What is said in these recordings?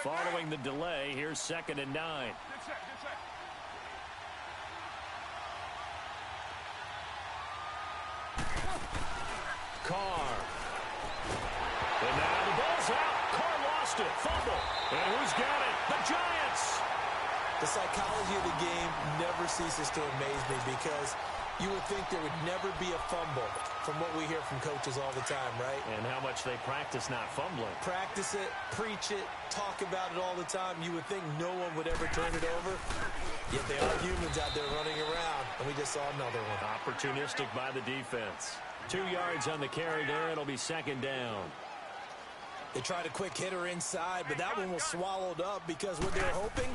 Following the delay, here's 2nd and 9. Get set. Carr. And now the ball's out. Carr lost it. Fumble. And who's got it? The Giants. The psychology of the game never ceases to amaze me because you would think there would never be a fumble from what we hear from coaches all the time, right? And how much they practice not fumbling. Practice it, preach it, talk about it all the time. You would think no one would ever turn it over. Yet they are humans out there running around, and we just saw another one. Opportunistic by the defense. 2 yards on the carry there. It'll be 2nd down. They tried a quick hitter inside, but that one was swallowed up because what they're hoping,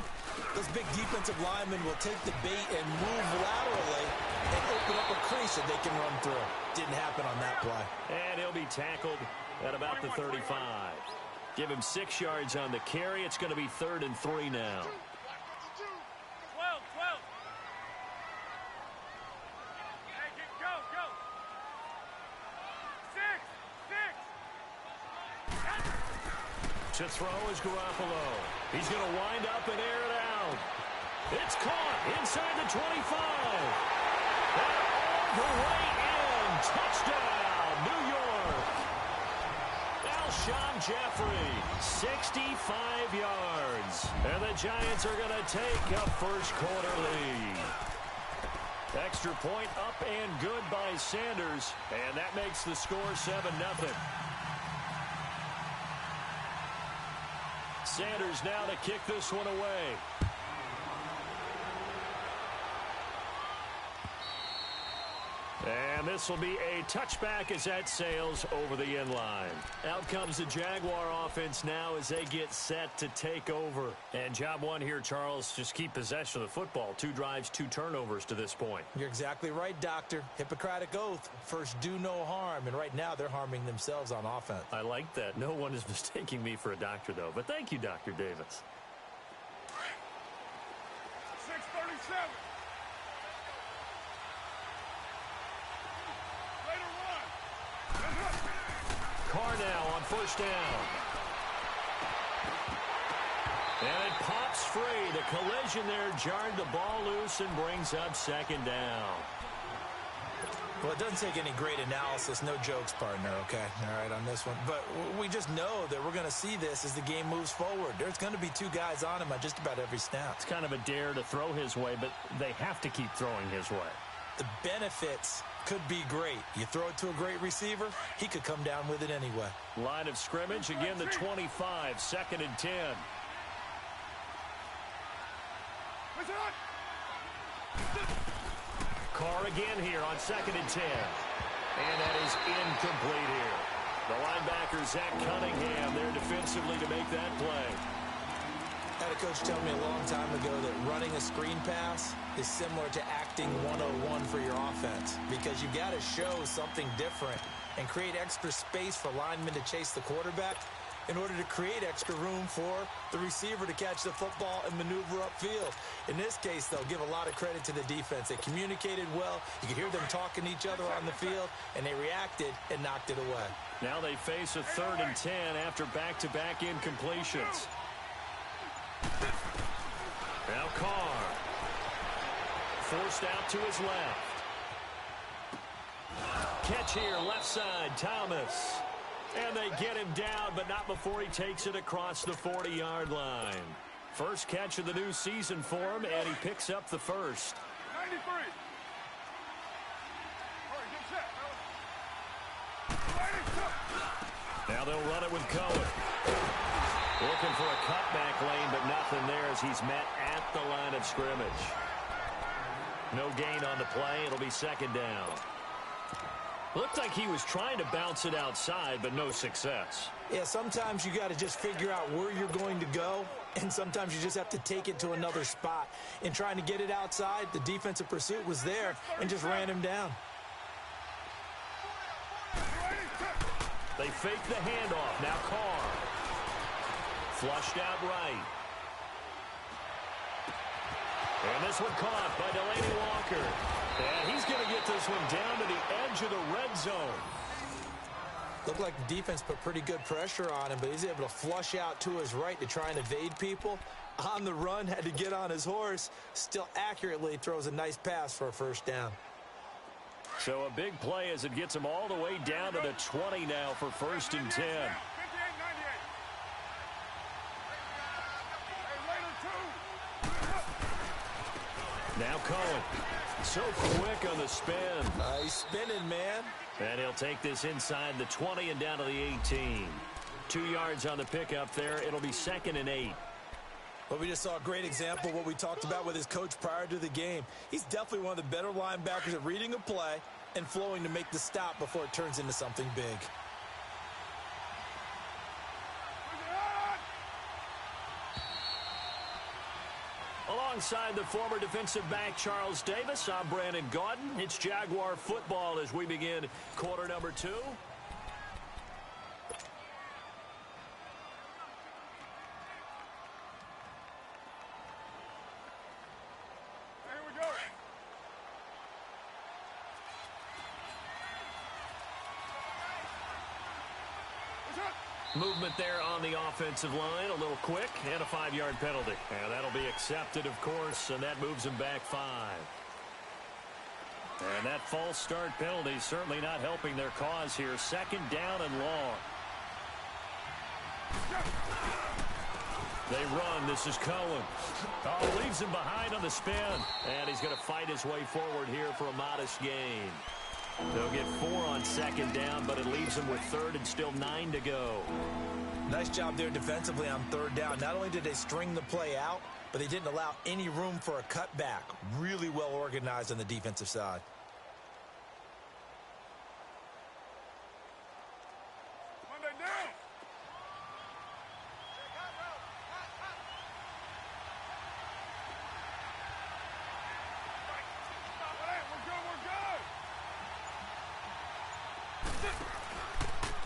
those big defensive linemen will take the bait and move laterally and open up a crease that they can run through. Didn't happen on that play. And he'll be tackled at about the 35. Give him 6 yards on the carry. It's going to be 3rd and 3 now. 12. Go. 6. To throw is Garoppolo. He's going to wind up and air it out. It's caught inside the 25. And all the way in. Touchdown, New York. Alshon Jeffrey, 65 yards. And the Giants are going to take a first-quarter lead. Extra point up and good by Sanders. And that makes the score 7-0. Sanders now to kick this one away. And this will be a touchback as that sails over the end line. Out comes the Jaguar offense now as they get set to take over. And job one here, Charles, just keep possession of the football. 2 drives, 2 turnovers to this point. You're exactly right, Doctor. Hippocratic oath. First, do no harm. And right now, they're harming themselves on offense. I like that. No one is mistaking me for a doctor, though. But thank you, Dr. Davis. 6:37. Carr now on first down. And it pops free. The collision there jarred the ball loose and brings up 2nd down. Well, it doesn't take any great analysis. No jokes, partner, okay? All right, on this one. But we just know that we're going to see this as the game moves forward. There's going to be 2 guys on him at just about every snap. It's kind of a dare to throw his way, but they have to keep throwing his way. The benefits could be great. You throw it to a great receiver, he could come down with it anyway. Line of scrimmage, again the 25, 2nd and 10. Carr again here on 2nd and 10. And that is incomplete here. The linebacker, Zach Cunningham, there defensively to make that play. I had a coach tell me a long time ago that running a screen pass is similar to acting 101 for your offense because you got to show something different and create extra space for linemen to chase the quarterback in order to create extra room for the receiver to catch the football and maneuver upfield. In this case, they'll give a lot of credit to the defense. They communicated well. You could hear them talking to each other on the field, and they reacted and knocked it away. Now they face a 3rd and 10 after back-to-back incompletions. Now Carr. Forced out to his left. Catch here, left side, Thomas. And they get him down, but not before he takes it across the 40-yard line. First catch of the new season for him, and he picks up the first. 93. All right, Now they'll run it with Cohen. Looking for a cutback lane, but nothing there as he's met at the line of scrimmage. No gain on the play. It'll be 2nd down. Looked like he was trying to bounce it outside, but no success. Yeah, sometimes you got to just figure out where you're going to go, and sometimes you just have to take it to another spot. In trying to get it outside, the defensive pursuit was there and just ran him down. They fake the handoff. Now Carr. Flushed out right. And this one caught by Delaney Walker. And he's going to get this one down to the edge of the red zone. Looked like the defense put pretty good pressure on him, but he's able to flush out to his right to try and evade people. On the run, had to get on his horse. Still accurately throws a nice pass for a first down. So a big play as it gets him all the way down to the 20 now for 1st and 10. Now Cohen. So quick on the spin. He's spinning, man. And he'll take this inside the 20 and down to the 18. 2 yards on the pickup there. It'll be 2nd and 8. Well, we just saw a great example of what we talked about with his coach prior to the game. He's definitely one of the better linebackers at reading a play and flowing to make the stop before it turns into something big. Alongside the former defensive back Charles Davis, I'm Brandon Gaudin. It's Jaguar football as we begin quarter number 2. Movement there on the offensive line, a little quick, and a 5-yard penalty. And that'll be accepted, of course, and that moves him back 5. And that false start penalty certainly not helping their cause here. 2nd down and long. They run. This is Cohen. Oh, leaves him behind on the spin. And he's going to fight his way forward here for a modest gain. They'll get 4 on 2nd down, but it leaves them with 3rd and still 9 to go. Nice job there defensively on 3rd down. Not only did they string the play out, but they didn't allow any room for a cutback. Really well organized on the defensive side. Monday down.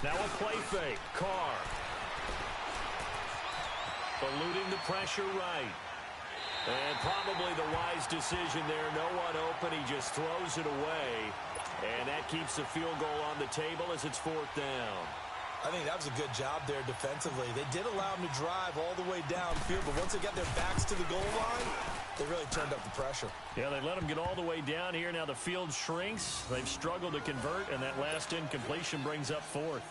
Now a play fake. Carr. Eluding the pressure right. And probably the wise decision there. No one open. He just throws it away. And that keeps the field goal on the table as it's 4th down. I think that was a good job there defensively. They did allow him to drive all the way downfield, but once they got their backs to the goal line, they really turned up the pressure. Yeah, they let him get all the way down here. Now the field shrinks. They've struggled to convert, and that last incompletion brings up 4th.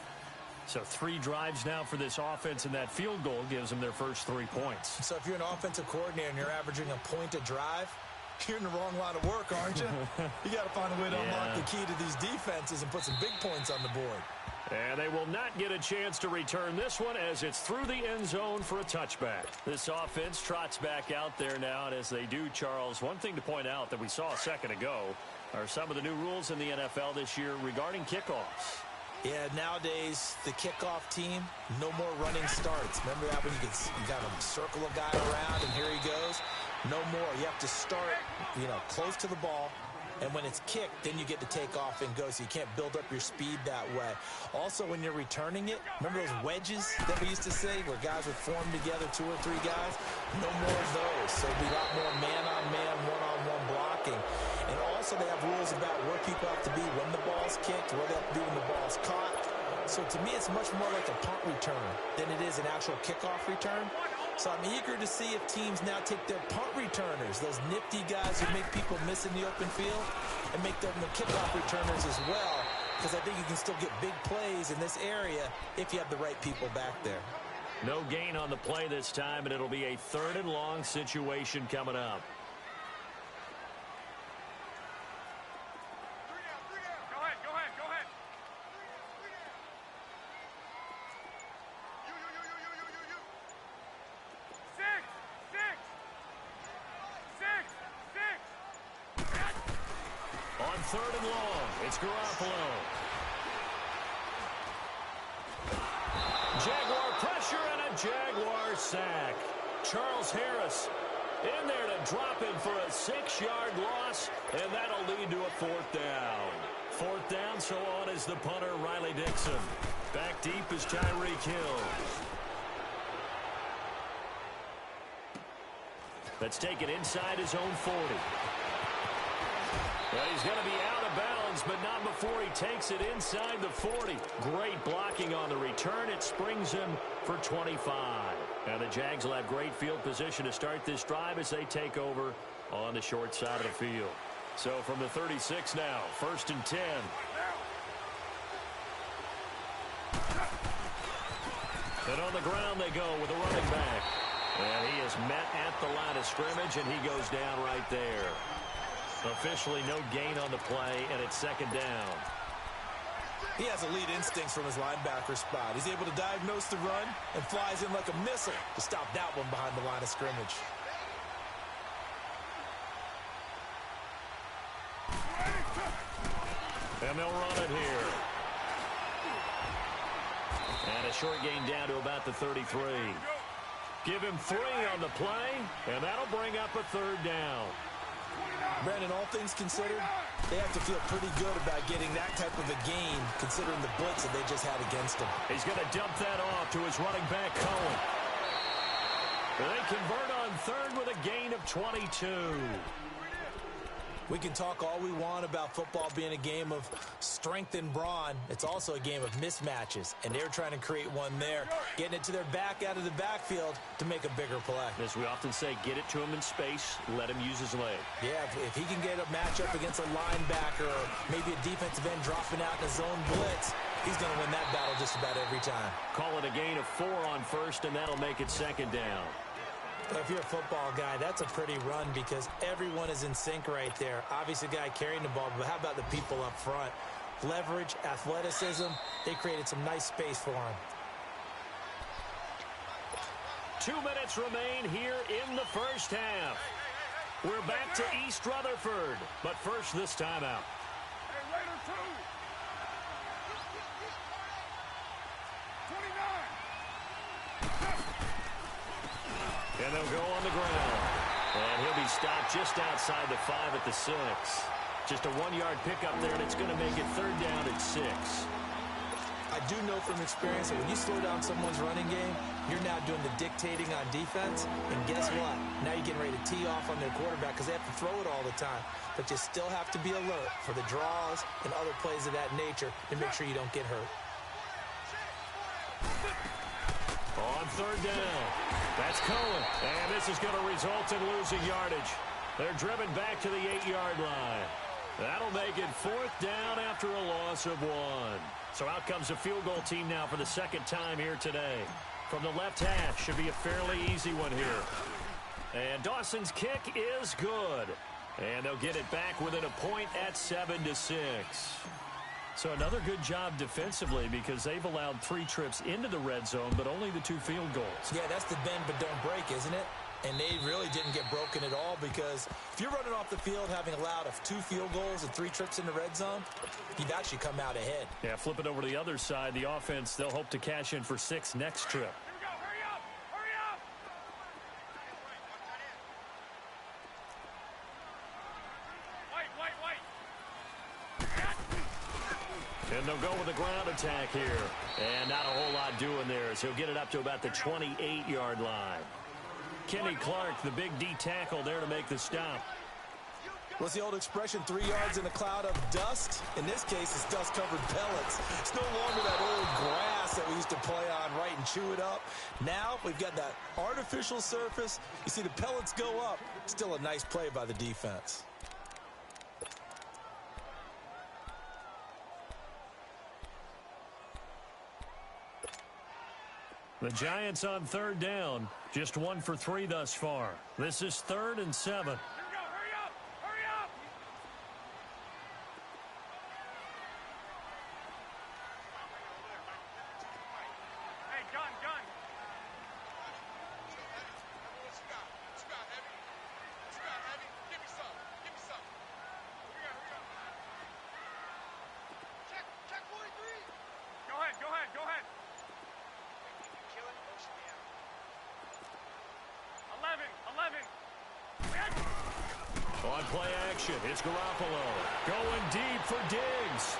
So 3 drives now for this offense, and that field goal gives them their first 3 points. So if you're an offensive coordinator and you're averaging a point a drive, you're in the wrong line of work, aren't you? You got to find a way to unlock the key to these defenses and put some big points on the board. And they will not get a chance to return this one as it's through the end zone for a touchback. This offense trots back out there now, and as they do, Charles, one thing to point out that we saw a second ago are some of the new rules in the NFL this year regarding kickoffs. Yeah, nowadays, the kickoff team, no more running starts. Remember that when you got to circle a guy around and here he goes? No more. You have to start, close to the ball. And when it's kicked, then you get to take off and go, so you can't build up your speed that way. Also, when you're returning it, remember those wedges that we used to say where guys would form together, 2 or 3 guys? No more of those. So it'll be a lot more man-on-man, one-on-one blocking. And also, they have rules about where people have to be when the ball's kicked, where they have to be when the ball's caught. So to me, it's much more like a punt return than it is an actual kickoff return. So I'm eager to see if teams now take their punt returners, those nifty guys who make people miss in the open field, and make them the kickoff returners as well, because I think you can still get big plays in this area if you have the right people back there. No gain on the play this time, and it'll be a 3rd and long situation coming up. On 3rd and long, it's Garoppolo. Jaguar pressure and a Jaguar sack. Charles Harris in there to drop in for a 6-yard loss, and that'll lead to a 4th down. 4th down, so on is the punter, Riley Dixon. Back deep is Tyreek Hill. Let's take it inside his own 40. Well, he's going to be out of bounds, but not before he takes it inside the 40. Great blocking on the return. It springs him for 25. Now the Jags will have great field position to start this drive as they take over on the short side of the field. So from the 36 now, 1st and 10. And on the ground they go with a running back. And he is met at the line of scrimmage, and he goes down right there. Officially no gain on the play, and it's 2nd down. He has elite instincts from his linebacker spot. He's able to diagnose the run and flies in like a missile to stop that one behind the line of scrimmage. And they'll run it here. And a short gain down to about the 33. Give him 3 on the play, and that'll bring up a 3rd down. Brandon, all things considered, they have to feel pretty good about getting that type of a gain, considering the blitz that they just had against them. He's going to dump that off to his running back, Cohen. They convert on 3rd with a gain of 22. We can talk all we want about football being a game of strength and brawn. It's also a game of mismatches, and they're trying to create one there, getting it to their back out of the backfield to make a bigger play. As we often say, get it to him in space, let him use his leg. Yeah, if he can get a matchup against a linebacker or maybe a defensive end dropping out in a zone blitz, he's going to win that battle just about every time. Call it a gain of 4 on 1st, and that'll make it 2nd down. If you're a football guy, that's a pretty run because everyone is in sync right there. Obviously, the guy carrying the ball, but how about the people up front? Leverage, athleticism, they created some nice space for him. 2 minutes remain here in the 1st half. We're back to East Rutherford, but first this timeout. Hey, Raider 2. 29. And they'll go on the ground. And he'll be stopped just outside the 5 at the 6. Just a 1-yard pickup there, and it's going to make it 3rd down at 6. I do know from experience that when you slow down someone's running game, you're now doing the dictating on defense. And guess what? Now you're getting ready to tee off on their quarterback because they have to throw it all the time. But you still have to be alert for the draws and other plays of that nature to make sure you don't get hurt. On 3rd down, that's Cohen. And this is going to result in losing yardage. They're driven back to the 8-yard line. That'll make it 4th down after a loss of 1. So out comes a field goal team now for the 2nd time here today. From the left hash, should be a fairly easy one here. And Dawson's kick is good. And they'll get it back within a point at 7-6. So another good job defensively because they've allowed 3 trips into the red zone, but only the 2 field goals. Yeah, that's the bend but don't break, isn't it? And they really didn't get broken at all because if you're running off the field having allowed 2 field goals and 3 trips in the red zone, you've actually come out ahead. Yeah, flip it over to the other side. The offense, they'll hope to cash in for 6 next trip. And they'll go with a ground attack here. And not a whole lot doing there, so he'll get it up to about the 28-yard line. Kenny Clark, the big D tackle there to make the stop. What's the old expression, 3 yards in a cloud of dust? In this case, it's dust-covered pellets. It's no longer that old grass that we used to play on, right, and chew it up. Now we've got that artificial surface. You see the pellets go up. Still a nice play by the defense. The Giants on 3rd down. Just 1 for 3 thus far. This is 3rd and 7. On play action, it's Garoppolo going deep for Diggs.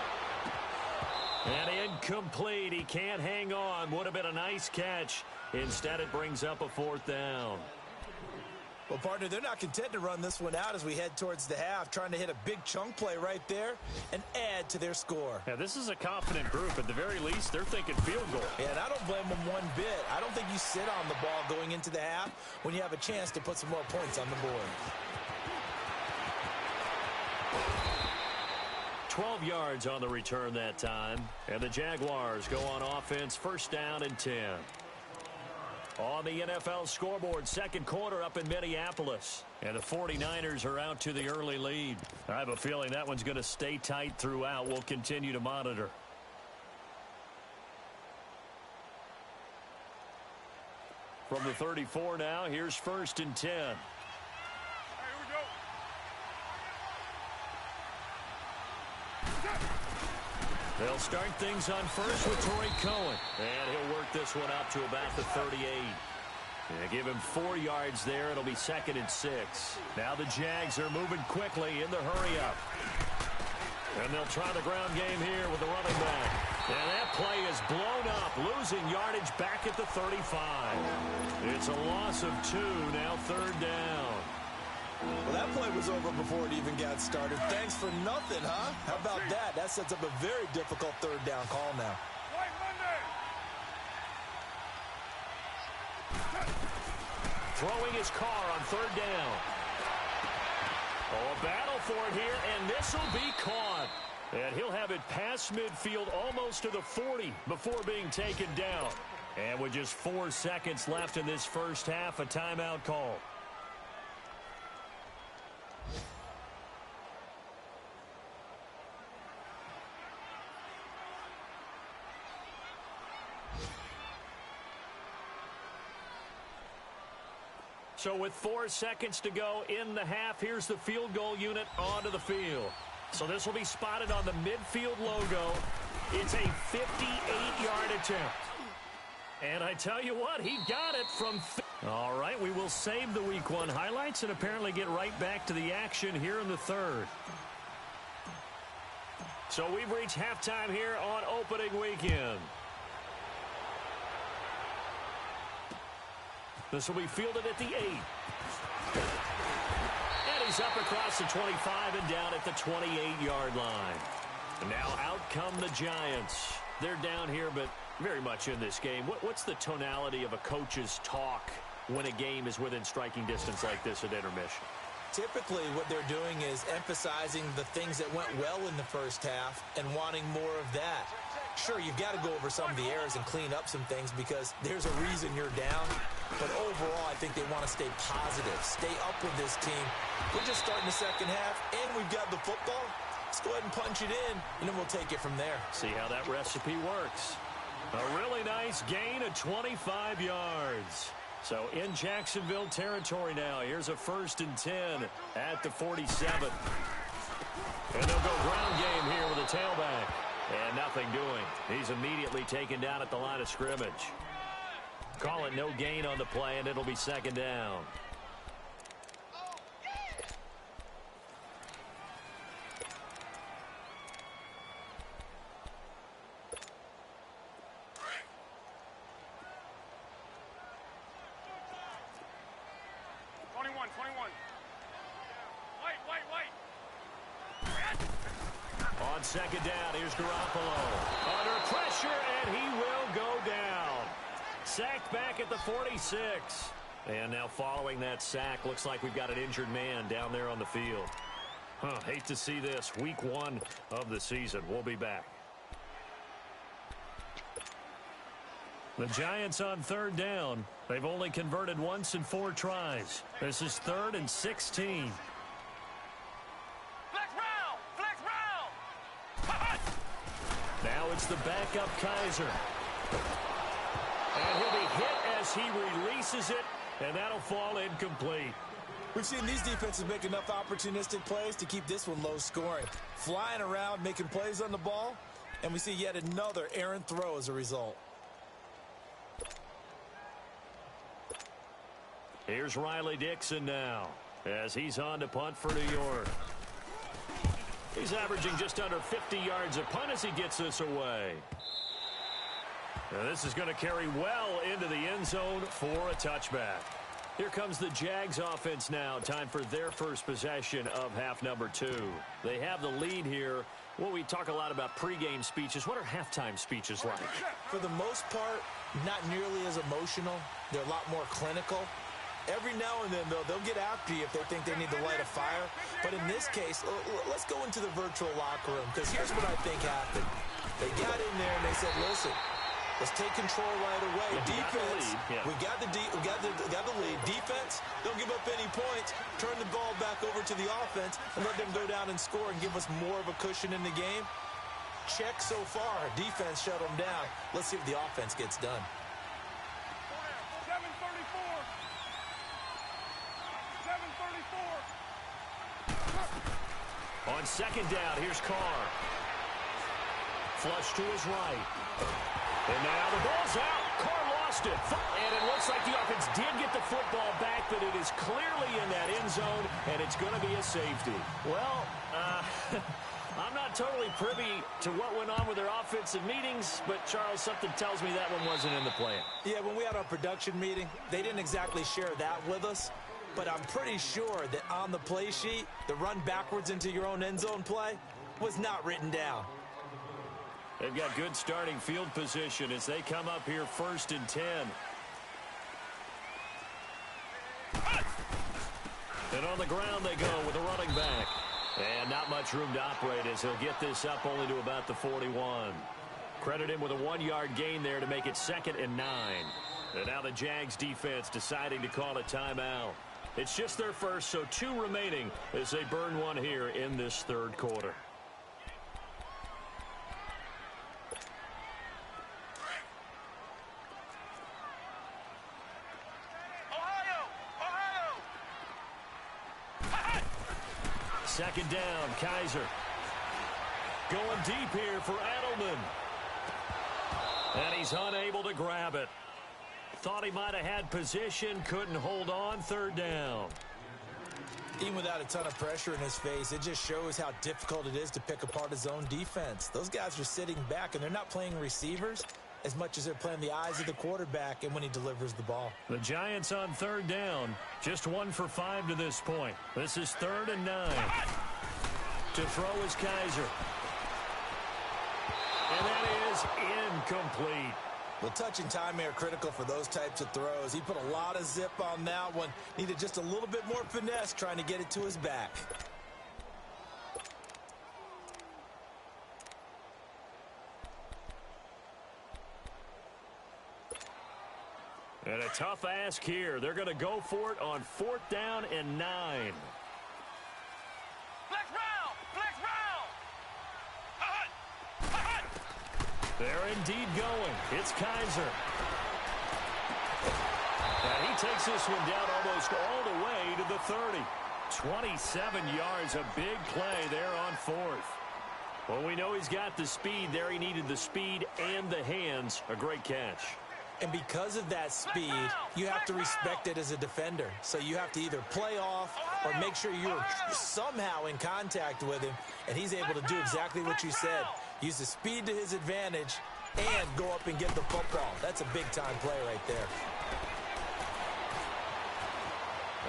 And incomplete. He can't hang on. Would have been a nice catch. Instead, it brings up a 4th down. Well, partner, they're not content to run this one out as we head towards the half, trying to hit a big chunk play right there and add get to their score. Yeah, this is a confident group. At the very least, they're thinking field goal. Yeah, and I don't blame them one bit. I don't think you sit on the ball going into the half when you have a chance to put some more points on the board. 12 yards on the return that time. And the Jaguars go on offense, first down and 10. On the NFL scoreboard, second quarter up in Minneapolis. And the 49ers are out to the early lead. I have a feeling that one's going to stay tight throughout. We'll continue to monitor. From the 34 now, here's first and 10. They'll start things on first with Torrey Cohen. And he'll work this one out to about the 38. And give him 4 yards there. It'll be second and 6. Now the Jags are moving quickly in the hurry-up. And they'll try the ground game here with the running back. And that play is blown up, losing yardage back at the 35. It's a loss of 2, now third down. Well, that play was over before it even got started. Thanks for nothing, huh? How about that? That sets up a very difficult third down call now. Throwing his car on third down. Oh, a battle for it here, and this will be caught. And he'll have it past midfield almost to the 40 before being taken down. And with just 4 seconds left in this first half, a timeout call. So with 4 seconds to go in the half, here's the field goal unit onto the field. So this will be spotted on the midfield logo. It's a 58-yard attempt. And I tell you what, he got it from... All right, we will save the Week 1 highlights and apparently get right back to the action here in the third. So we've reached halftime here on opening weekend. This will be fielded at the 8. And he's up across the 25 and down at the 28-yard line. And now out come the Giants. They're down here, but very much in this game. What's the tonality of a coach's talk when a game is within striking distance like this at intermission? Typically, what they're doing is emphasizing the things that went well in the first half and wanting more of that. Sure, you've got to go over some of the errors and clean up some things because there's a reason you're down. But overall, I think they want to stay positive, stay up with this team. We're just starting the second half, and we've got the football. Let's go ahead and punch it in, and then we'll take it from there. See how that recipe works. A really nice gain of 25 yards. So in Jacksonville territory now. Here's a first and 10 at the 47. And they'll go ground game here with a tailback. And nothing doing. He's immediately taken down at the line of scrimmage. Call it no gain on the play, and it'll be second down. On second down, here's Garoppolo. Under pressure, and he will go down. Sacked back at the 46. And now following that sack, looks like we've got an injured man down there on the field. Hate to see this. Week 1 of the season. We'll be back. The Giants on third down. They've only converted once in 4 tries. This is 3rd and 16. Now it's the backup Kaiser. And he'll be hit as he releases it, and that'll fall incomplete. We've seen these defenses make enough opportunistic plays to keep this one low scoring. Flying around, making plays on the ball, and we see yet another errant throw as a result. Here's Riley Dixon now as he's on to punt for New York. He's averaging just under 50 yards a punt as he gets this away. Now this is going to carry well into the end zone for a touchback. Here comes the Jags offense now. Time for their first possession of half number 2. They have the lead here Well, we talk a lot about pregame speeches. What are halftime speeches like? For the most part, not nearly as emotional. They're a lot more clinical. Every now and then, though, they'll get after you if they think they need to light a fire. But in this case, let's go into the virtual locker room, because here's what I think happened. They got in there and they said, listen, let's take control right away. Defense, we got the lead. Defense, don't give up any points. Turn the ball back over to the offense and let them go down and score and give us more of a cushion in the game. Check so far. Defense shut them down. Let's see if the offense gets done. 7:34. On second down, here's Carr. Flush to his right. And now the ball's out. Carr lost it. And it looks like the offense did get the football back, but it is clearly in that end zone, and it's going to be a safety. Well, I'm not totally privy to what went on with their offensive meetings, but, Charles, something tells me that one wasn't in the plan. Yeah, when we had our production meeting, they didn't exactly share that with us, but I'm pretty sure that on the play sheet, the run backwards into your own end zone play was not written down. They've got good starting field position as they come up here 1st and 10. And on the ground they go with a running back. And not much room to operate as he'll get this up only to about the 41. Credit him with a 1-yard gain there to make it 2nd and 9. And now the Jags defense deciding to call a timeout. It's just their first, so 2 remaining as they burn one here in this 3rd quarter. Second down, Kaiser. Going deep here for Edelman. And he's unable to grab it. Thought he might have had position, couldn't hold on. 3rd down. Even without a ton of pressure in his face, it just shows how difficult it is to pick apart his own defense. Those guys are sitting back, and they're not playing receivers as much as they're playing the eyes of the quarterback and when he delivers the ball. The Giants on 3rd down. Just 1 for 5 to this point. This is 3rd and 9. To throw is Kaiser. And that is incomplete. Well, touch and time are critical for those types of throws. He put a lot of zip on that one. Needed just a little bit more finesse trying to get it to his back. And a tough ask here. They're going to go for it on 4th down and 9. Flex round! Flex round! They're indeed going. It's Kaiser. And he takes this one down almost all the way to the 30. 27 yards, a big play there on 4th. Well, we know he's got the speed there. He needed the speed and the hands. A great catch. And because of that speed, you have to respect it as a defender. So you have to either play off or make sure you're somehow in contact with him, and he's able to do exactly what you said. Use the speed to his advantage and go up and get the football. That's a big-time play right there.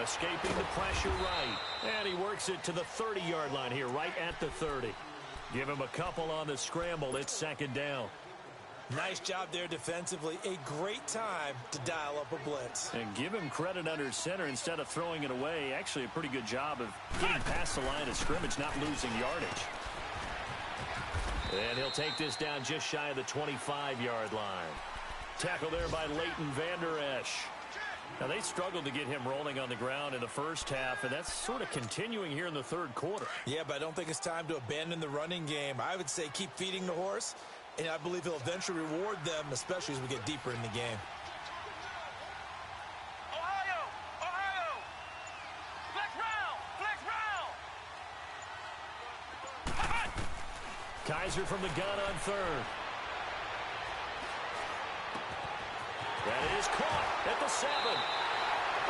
Escaping the pressure right. And he works it to the 30-yard line here, right at the 30. Give him a couple on the scramble. It's 2nd down. Nice job there defensively. A great time to dial up a blitz. And give him credit under center instead of throwing it away. Actually, a pretty good job of getting past the line of scrimmage, not losing yardage. And he'll take this down just shy of the 25-yard line. Tackle there by Leighton Vander Esch. Now, they struggled to get him rolling on the ground in the first half, and that's sort of continuing here in the 3rd quarter. Yeah, but I don't think it's time to abandon the running game. I would say keep feeding the horse. And I believe he'll eventually reward them, especially as we get deeper in the game. Ohio! Ohio! Flex round! Flex round! Kaiser from the gun on 3rd. That is caught at the 7.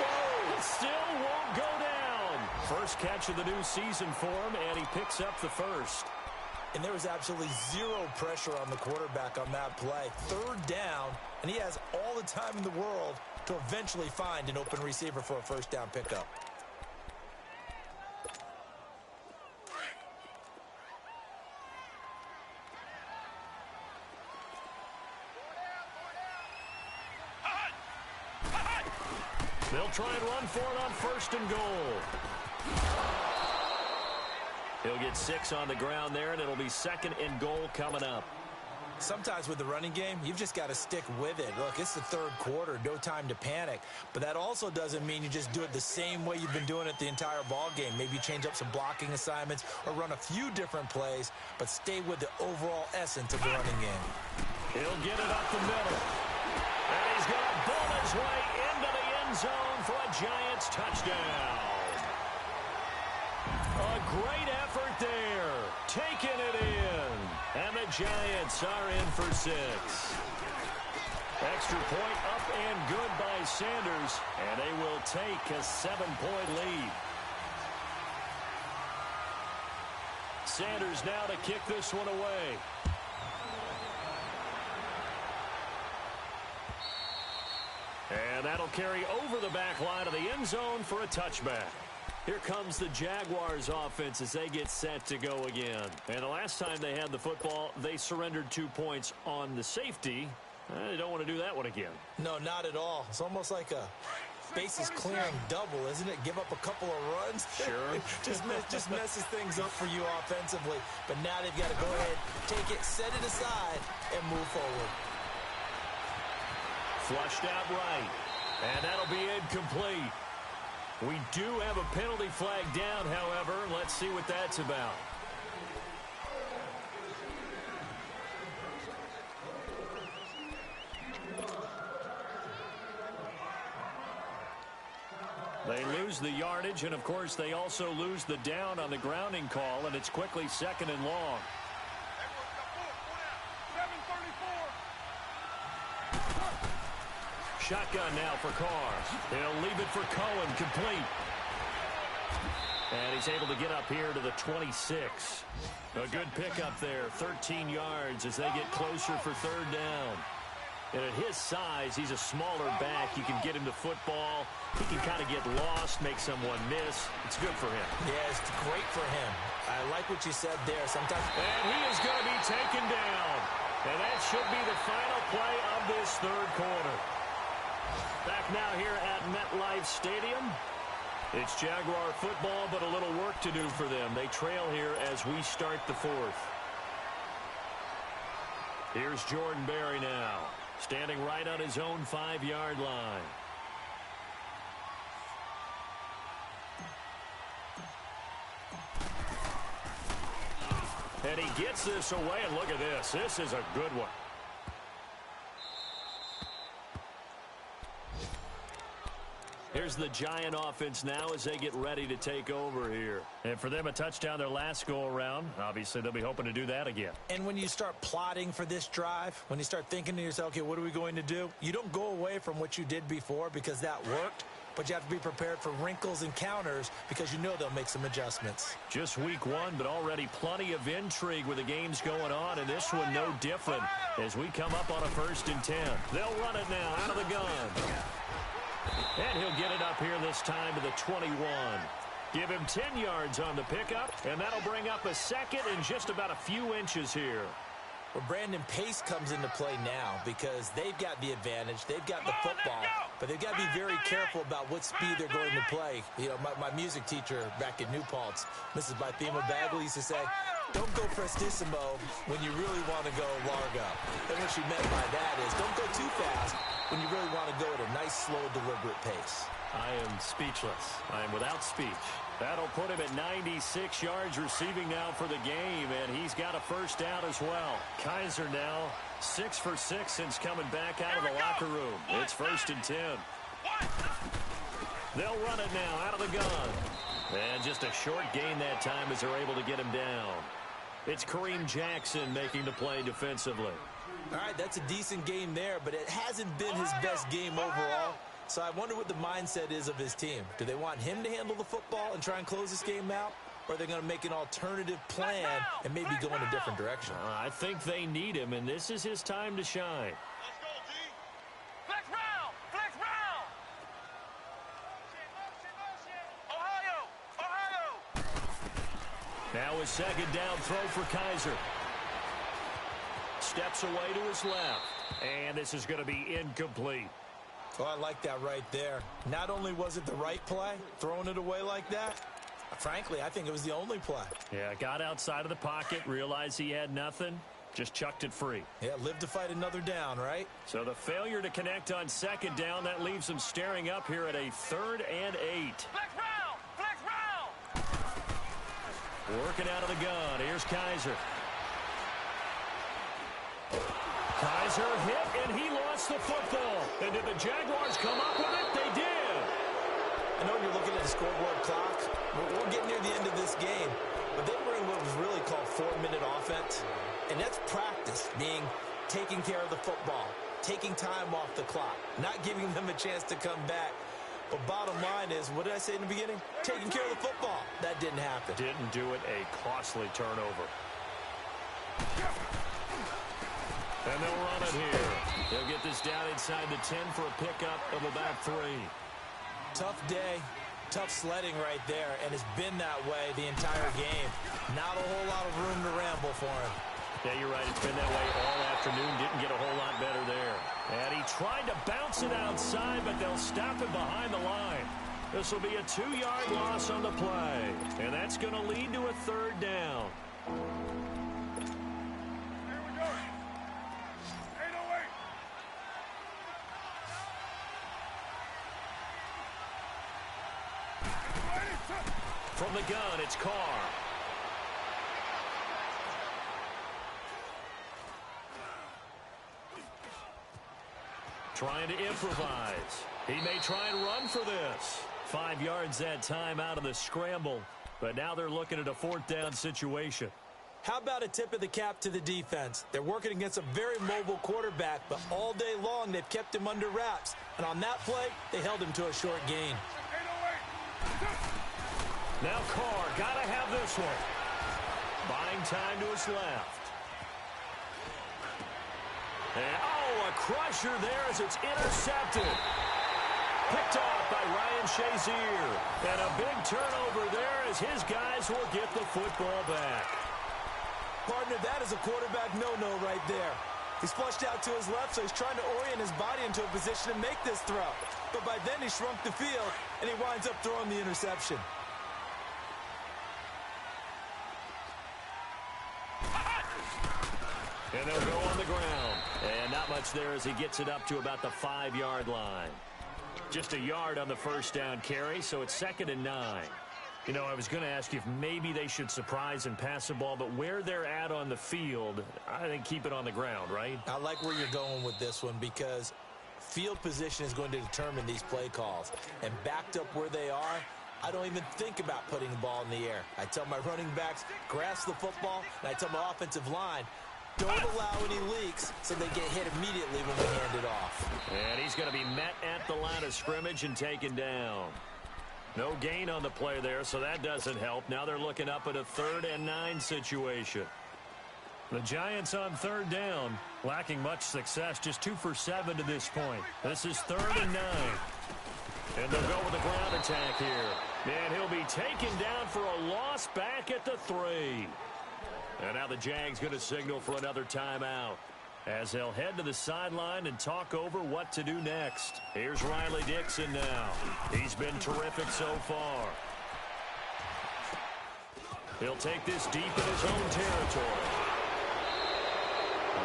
Whoa! It still won't go down. First catch of the new season for him, and he picks up the 1st. And there was absolutely zero pressure on the quarterback on that play. 3rd down, and he has all the time in the world to eventually find an open receiver for a 1st down pickup. They'll try and run for it on 1st and goal. He'll get 6 on the ground there, and it'll be 2nd and goal coming up. Sometimes with the running game, you've just got to stick with it. Look, it's the 3rd quarter, no time to panic. But that also doesn't mean you just do it the same way you've been doing it the entire ball game. Maybe change up some blocking assignments or run a few different plays, but stay with the overall essence of the running game. He'll get it up the middle. And he's going to bull his way into the end zone for a Giants touchdown. A great effort there, taking it in, and the Giants are in for 6. Extra point up and good by Sanders, and they will take a 7-point lead. Sanders now to kick this one away. And that'll carry over the back line of the end zone for a touchback. Here comes the Jaguars offense as they get set to go again. And the last time they had the football, they surrendered 2 points on the safety. They don't want to do that one again. No, not at all. It's almost like a bases clearing double, isn't it? Give up a couple of runs. Sure. just messes things up for you offensively. But now they've got to go ahead, take it, set it aside, and move forward. Flushed out right. And that'll be incomplete. We do have a penalty flag down, however. Let's see what that's about. They lose the yardage, and, of course, they also lose the down on the grounding call, and it's quickly 2nd and long. Shotgun now for Carr. He'll leave it for Cohen, complete. And he's able to get up here to the 26. A good pickup there, 13 yards as they get closer for 3rd down. And at his size, he's a smaller back. You can get him to football. He can kind of get lost, make someone miss. It's good for him. Yeah, it's great for him. I like what you said there. Sometimes. And he is going to be taken down. And that should be the final play of this 3rd quarter. Back now here at MetLife Stadium. It's Jaguar football, but a little work to do for them. They trail here as we start the 4th. Here's Jordan Berry now, standing right on his own 5-yard line. And he gets this away, and look at this. This is a good one. Here's the Giant offense now as they get ready to take over here. And for them, a touchdown their last go-around. Obviously, they'll be hoping to do that again. And when you start plotting for this drive, when you start thinking to yourself, okay, what are we going to do? You don't go away from what you did before because that worked, but you have to be prepared for wrinkles and counters because you know they'll make some adjustments. Just week 1, but already plenty of intrigue with the games going on, and this one no different as we come up on a 1st and 10. They'll run it now out of the gun. And he'll get it up here this time to the 21. Give him 10 yards on the pickup, and that'll bring up a 2nd and just about a few inches here. Well, Brandon, pace comes into play now because they've got the advantage. They've got the football, but they've got to be very careful about what speed they're going to play. You know, my music teacher back in New Paltz, Mrs. Bythema Bagley, used to say, don't go prestissimo when you really want to go largo. And what she meant by that is don't go too fast when you really want to go at a nice, slow, deliberate pace. I am speechless. I am without speech. That'll put him at 96 yards receiving now for the game, and he's got a 1st down as well. Kaiser now 6 for 6 since coming back out of the locker room. It's 1st and 10. They'll run it now out of the gun. And just a short gain that time as they're able to get him down. It's Kareem Jackson making the play defensively. All right, that's a decent game there, but it hasn't been his best game overall. So I wonder what the mindset is of his team. Do they want him to handle the football and try and close this game out? Or are they going to make an alternative plan and maybe go in a different direction? I think they need him, and this is his time to shine. Let's go, D. Flex round. Flex round. Ohio. Now a 2nd down throw for Kaiser. Steps away to his left. And this is going to be incomplete. Oh, I like that right there. Not only was it the right play, throwing it away like that, frankly, I think it was the only play. Yeah, got outside of the pocket, realized he had nothing, just chucked it free. Yeah, live to fight another down, right? So the failure to connect on second down, that leaves him staring up here at a 3rd and 8. Flex round! Flex round! Working out of the gun. Here's Kaiser. Kaiser hit, and he lost the football. And did the Jaguars come up with it? They did. I know you're looking at the scoreboard clock. We're getting near the end of this game. But they were in what was really called 4-minute offense. And that's practice, meaning taking care of the football, taking time off the clock, not giving them a chance to come back. But bottom line is, what did I say in the beginning? Taking care of the football. That didn't happen. Didn't do it. A costly turnover. And they'll run it here. They'll get this down inside the 10 for a pickup of about 3. Tough day, tough sledding right there, and it's been that way the entire game. Not a whole lot of room to ramble for him. Yeah, you're right. It's been that way all afternoon. Didn't get a whole lot better there. And he tried to bounce it outside, but they'll stop him behind the line. This will be a 2-yard loss on the play. And that's going to lead to a 3rd down. From the gun, it's Carr. Trying to improvise. He may try and run for this. 5 yards that time out of the scramble. But now they're looking at a 4th down situation. How about a tip of the cap to the defense? They're working against a very mobile quarterback, but all day long they've kept him under wraps. And on that play, they held him to a short gain. Now Carr, gotta have this one. Buying time to his left. And, a crusher there as it's intercepted. Picked off by Ryan Shazier. And a big turnover there as his guys will get the football back. Partner, that is a quarterback no-no right there. He's flushed out to his left, so he's trying to orient his body into a position to make this throw. But by then he shrunk the field, and he winds up throwing the interception. And they'll go on the ground. And not much there as he gets it up to about the 5-yard line. Just a yard on the 1st down carry, so it's 2nd and 9. You know, I was going to ask you if maybe they should surprise and pass the ball, but where they're at on the field, I think keep it on the ground, right? I like where you're going with this one because field position is going to determine these play calls. And backed up where they are, I don't even think about putting the ball in the air. I tell my running backs, grasp the football, and I tell my offensive line, don't allow any leaks so they get hit immediately when we hand it off. And he's going to be met at the line of scrimmage and taken down. No gain on the play there, so that doesn't help. Now they're looking up at a 3rd and 9 situation. The Giants on 3rd down, lacking much success, just 2 for 7 to this point. This is 3rd and 9. And they'll go with the ground attack here. And he'll be taken down for a loss back at the 3. And now the Jags going to signal for another timeout as they'll head to the sideline and talk over what to do next. Here's Riley Dixon now. He's been terrific so far. He'll take this deep in his own territory.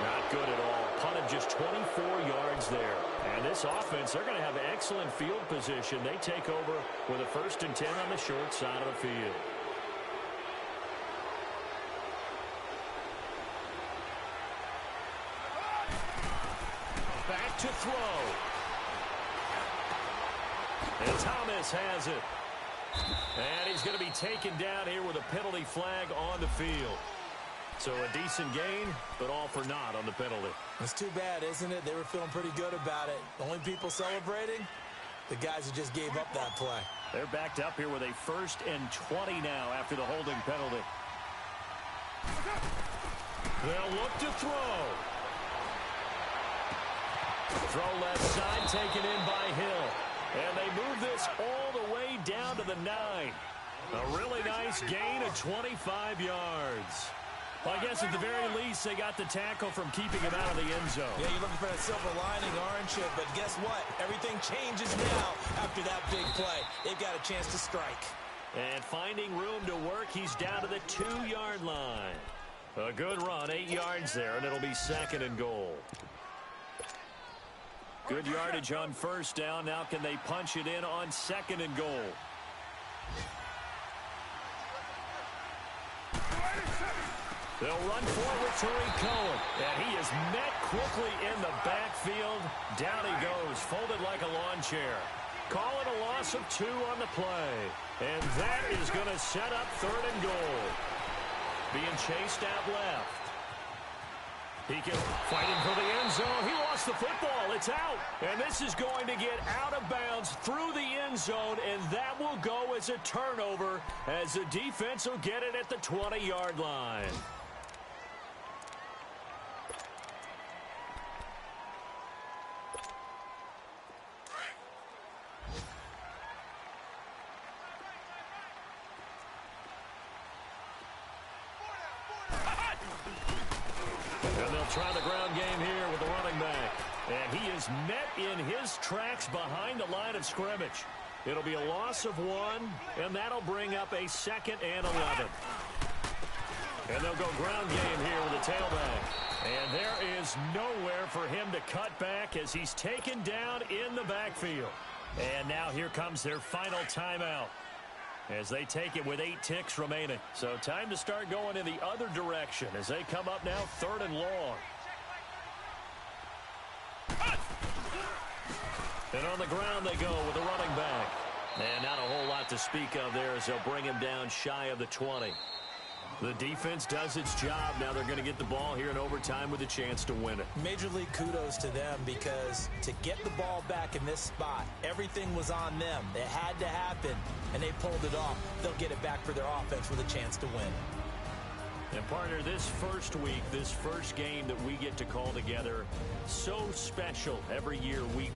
Not good at all. Punted just 24 yards there. And this offense, they're going to have excellent field position. They take over with a 1st and 10 on the short side of the field. Back to throw. And Thomas has it. And he's going to be taken down here with a penalty flag on the field. So a decent gain, but all for naught on the penalty. It's too bad, isn't it? They were feeling pretty good about it. The only people celebrating, the guys who just gave up that play. They're backed up here with a 1st and 20 now after the holding penalty. They'll look to throw. Throw left side, taken in by Hill. And they move this all the way down to the 9. A really nice gain of 25 yards. Well, I guess at the very least, they got the tackle from keeping him out of the end zone. Yeah, you're looking for that silver lining, aren't you? But guess what? Everything changes now after that big play. They've got a chance to strike. And finding room to work, he's down to the 2-yard line. A good run, 8 yards there, and it'll be 2nd and goal. Good yardage on 1st down. Now can they punch it in on 2nd and goal? They'll run forward to Cohen, and he is met quickly in the backfield. Down he goes, folded like a lawn chair. Call it a loss of 2 on the play. And that is going to set up 3rd and goal. Being chased out left. He can fighting for the end zone. He lost the football. It's out. And this is going to get out of bounds through the end zone, and that will go as a turnover as the defense will get it at the 20-yard line. Try the ground game here with the running back. And he is met in his tracks behind the line of scrimmage. It'll be a loss of 1, and that'll bring up a 2nd and 11. And they'll go ground game here with the tailback. And there is nowhere for him to cut back as he's taken down in the backfield. And now here comes their final timeout as they take it with 8 ticks remaining. So time to start going in the other direction as they come up now 3rd and long. And on the ground they go with the running back. And not a whole lot to speak of there as they'll bring him down shy of the 20. The defense does its job. Now they're going to get the ball here in overtime with a chance to win it. Major league kudos to them because to get the ball back in this spot, everything was on them. It had to happen, and they pulled it off. They'll get it back for their offense with a chance to win. And, partner, this first week, this first game that we get to call together, so special every year we